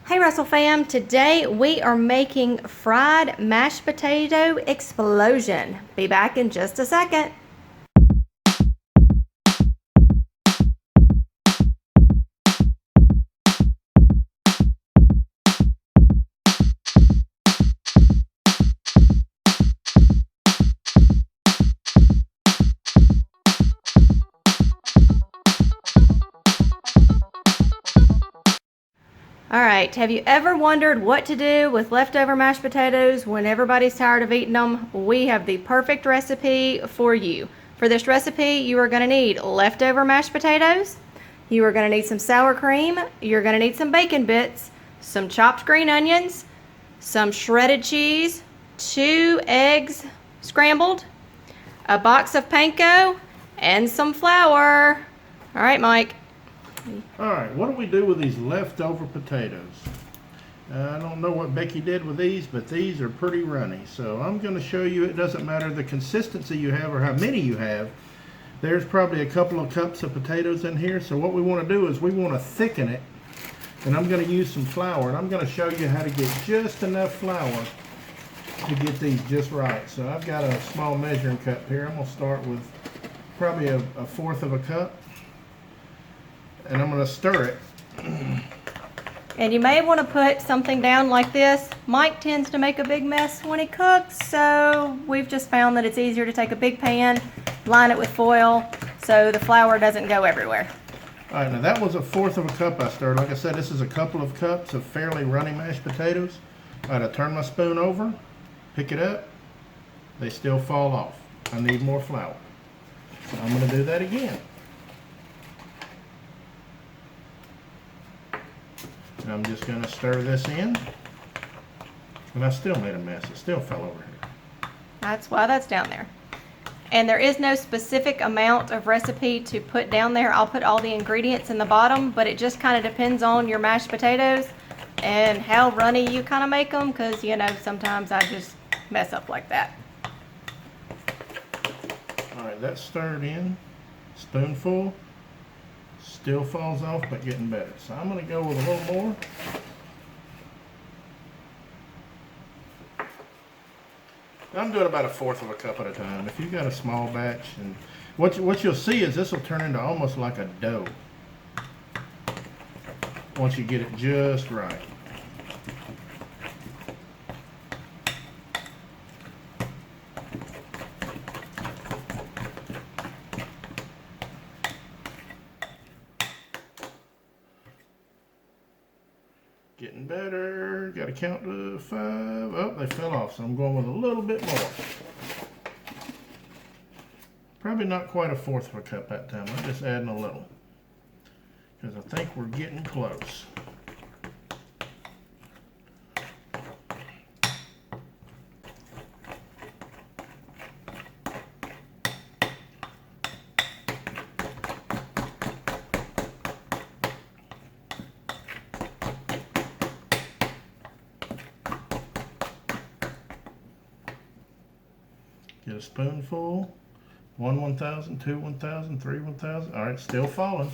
Hey Russell fam, today we are making fried mashed potato explosion. Be back in just a second. Alright, have you ever wondered what to do with leftover mashed potatoes when everybody's tired of eating them? We have the perfect recipe for you. For this recipe, you are going to need leftover mashed potatoes, you are going to need some sour cream, you're going to need some bacon bits, some chopped green onions, some shredded cheese, 2 eggs scrambled, a box of panko, and some flour. Alright, Mike. Alright, what do we do with these leftover potatoes? I don't know what Becky did with these, but these are pretty runny. So I'm going to show you, it doesn't matter the consistency you have or how many you have. There's probably a couple of cups of potatoes in here. So what we want to do is we want to thicken it. And I'm going to use some flour. And I'm going to show you how to get just enough flour to get these just right. So I've got a small measuring cup here. I'm going to start with probably a fourth of a cup. And I'm going to stir it. And you may want to put something down like this. Mike tends to make a big mess when he cooks, so we've just found that it's easier to take a big pan, line it with foil, so the flour doesn't go everywhere. All right, now that was a fourth of a cup I stirred. Like I said, this is a couple of cups of fairly runny mashed potatoes. All right, I turn my spoon over, pick it up. They still fall off. I need more flour. So I'm going to do that again. And I'm just going to stir this in. And I still made a mess. It still fell over here. That's why that's down there. And there is no specific amount of recipe to put down there. I'll put all the ingredients in the bottom, but it just kind of depends on your mashed potatoes and how runny you kind of make them, because, you know, sometimes I just mess up like that. All right, that's stirred in. Spoonful. Still falls off, but getting better. So I'm going to go with a little more. I'm doing about a fourth of a cup at a time. If you've got a small batch, and what you'll see is this will turn into almost like a dough once you get it just right. Getting better. Got to count to 5. Oh, they fell off, so I'm going with a little bit more. Probably not quite a fourth of a cup that time. I'm just adding a little, because I think we're getting close. Get a spoonful. 1 1,000, 2 1,000, 3 1,000. All right, still falling.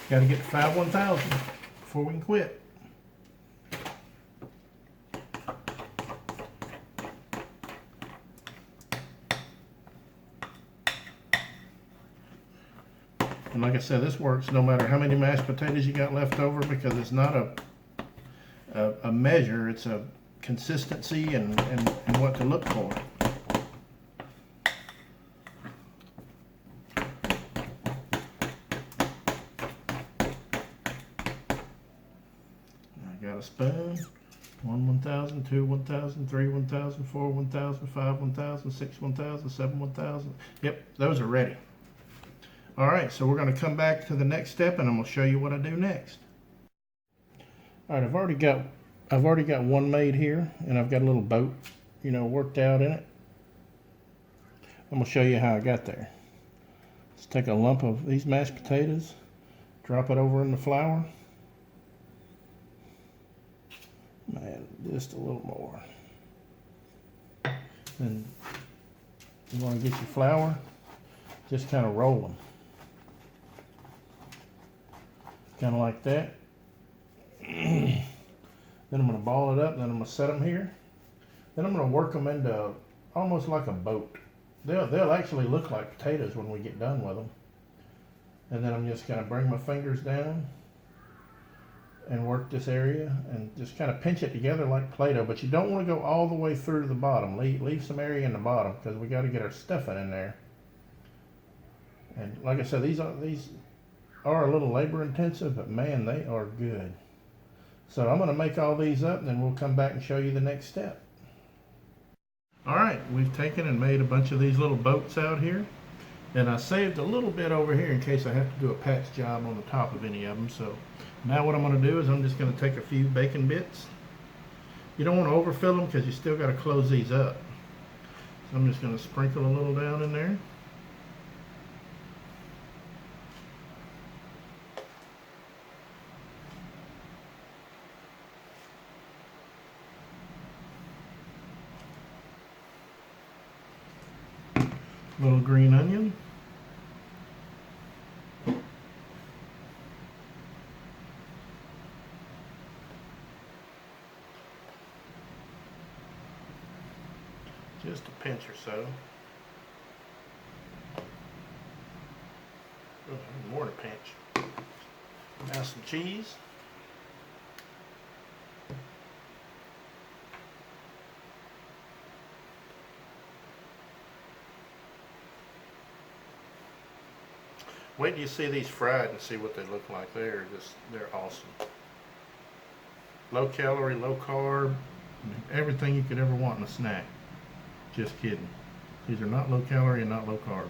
Got to get to 5 1,000 before we can quit. And like I said, this works no matter how many mashed potatoes you got left over, because it's not a measure. It's a consistency and what to look for. Got a spoon. 1 1,000, 2 1,000, 3 1,000, 4 1,000, 5 1,000, 6 1,000, 7 1,000. Yep, those are ready. All right, so we're going to come back to the next step, and I'm going to show you what I do next. All right, I've already got one made here, and I've got a little boat, you know, worked out in it. I'm going to show you how I got there. Let's take a lump of these mashed potatoes, drop it over in the flour. Man, just a little more. Then you want to get your flour, just kind of roll them. Kind of like that. Then I'm going to ball it up, and then I'm going to set them here. Then I'm going to work them into almost like a boat. They'll actually look like potatoes when we get done with them. And then I'm just going to bring my fingers down and work this area and just kind of pinch it together like Play-Doh. But you don't want to go all the way through to the bottom. Leave some area in the bottom because we got to get our stuffing in there. And like I said, these are a little labor intensive, but man, they are good. So I'm going to make all these up, and then we'll come back and show you the next step. All right, we've taken and made a bunch of these little boats out here. And I saved a little bit over here in case I have to do a patch job on the top of any of them. So now what I'm going to do is I'm just going to take a few bacon bits. You don't want to overfill them because you still got to close these up. So I'm just going to sprinkle a little down in there. Little green onion. Just a pinch or so. Oh, more than a pinch. Now some cheese. Wait till you see these fried and see what they look like. They're awesome. Low calorie, low carb, everything you could ever want in a snack. Just kidding. These are not low calorie and not low carb.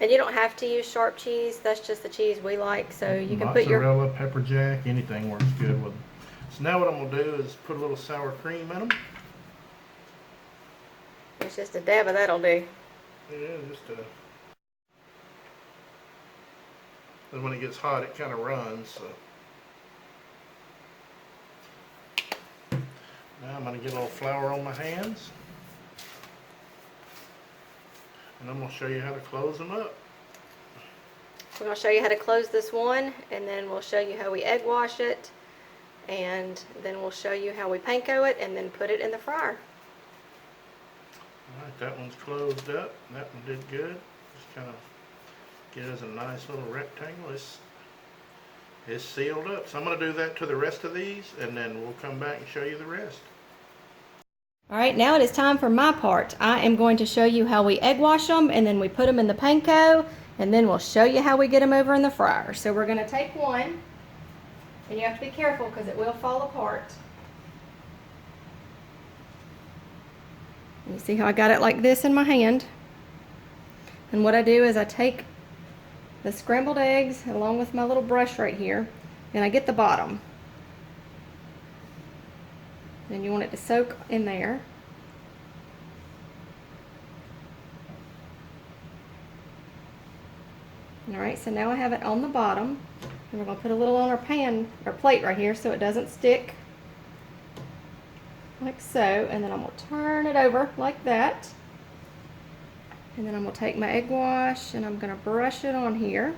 And you don't have to use sharp cheese. That's just the cheese we like. So you can put your mozzarella, pepper jack, anything works good with them. So now what I'm gonna do is put a little sour cream in them. It's just a dab of that'll do. Yeah, and when it gets hot, it kind of runs. So now I'm going to get a little flour on my hands, and I'm going to show you how to close them up. We're going to show you how to close this one, and then we'll show you how we egg wash it, and then we'll show you how we panko it, and then put it in the fryer. Alright, that one's closed up. That one did good. Just kind of get it as a nice little rectangle. It's sealed up. So I'm going to do that to the rest of these, and then we'll come back and show you the rest. Alright, now it is time for my part. I am going to show you how we egg wash them, and then we put them in the panko, and then we'll show you how we get them over in the fryer. So we're going to take one, and you have to be careful because it will fall apart. You see how I got it like this in my hand? And what I do is I take the scrambled eggs along with my little brush right here, and I get the bottom. And you want it to soak in there. Alright, so now I have it on the bottom. And we're going to put a little on our pan, or plate right here so it doesn't stick. Like so, and then I'm going to turn it over like that. And then I'm going to take my egg wash and I'm going to brush it on here.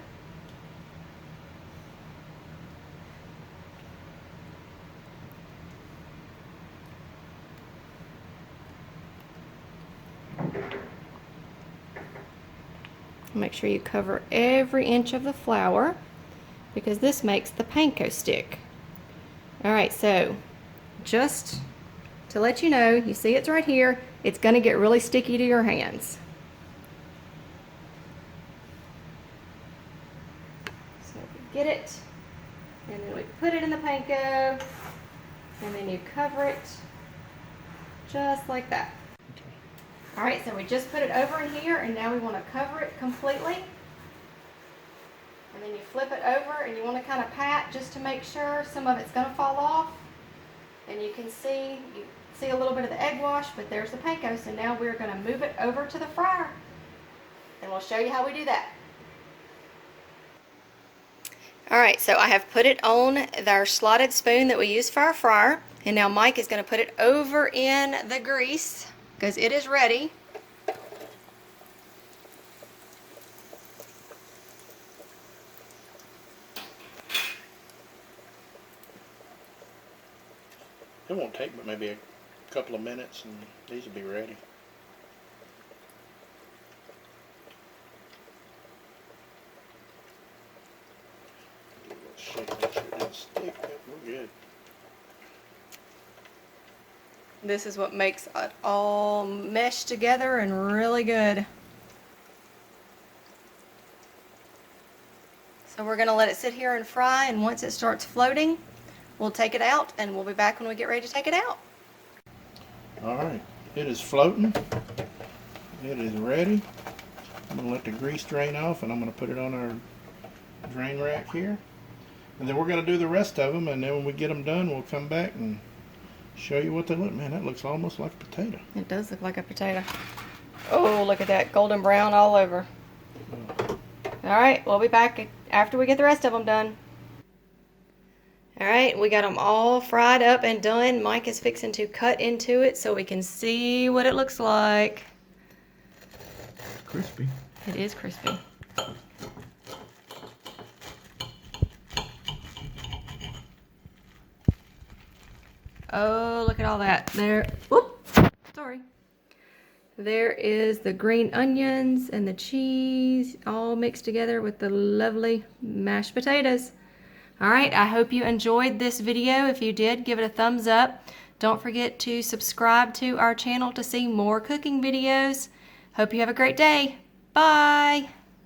Make sure you cover every inch of the flour because this makes the panko stick. Alright, so just to let you know, you see it's right here, it's going to get really sticky to your hands. So we get it, and then we put it in the panko, and then you cover it just like that. Alright, so we just put it over in here, and now we want to cover it completely. And then you flip it over, and you want to kind of pat just to make sure some of it's going to fall off. And you can see, a little bit of the egg wash, but there's the panko. So now we're going to move it over to the fryer, and we'll show you how we do that. Alright, so I have put it on our slotted spoon that we use for our fryer, and now Mike is going to put it over in the grease because it is ready. It won't take but maybe a couple of minutes and these will be ready. Give it a little shake, make sure it doesn't stick. Yep, we're good. This is what makes it all mesh together and really good. So we're gonna let it sit here and fry, and once it starts floating, we'll take it out, and we'll be back when we get ready to take it out. Alright, it is floating. It is ready. I'm going to let the grease drain off, and I'm going to put it on our drain rack here. And then we're going to do the rest of them, and then when we get them done, we'll come back and show you what they look. Man, that looks almost like a potato. It does look like a potato. Oh, look at that, golden brown all over. Alright, we'll be back after we get the rest of them done. Alright, we got them all fried up and done. Mike is fixing to cut into it so we can see what it looks like. Crispy. It is crispy. Oh, look at all that. There, whoop, sorry. There is the green onions and the cheese all mixed together with the lovely mashed potatoes. Alright, I hope you enjoyed this video. If you did, give it a thumbs up. Don't forget to subscribe to our channel to see more cooking videos. Hope you have a great day. Bye!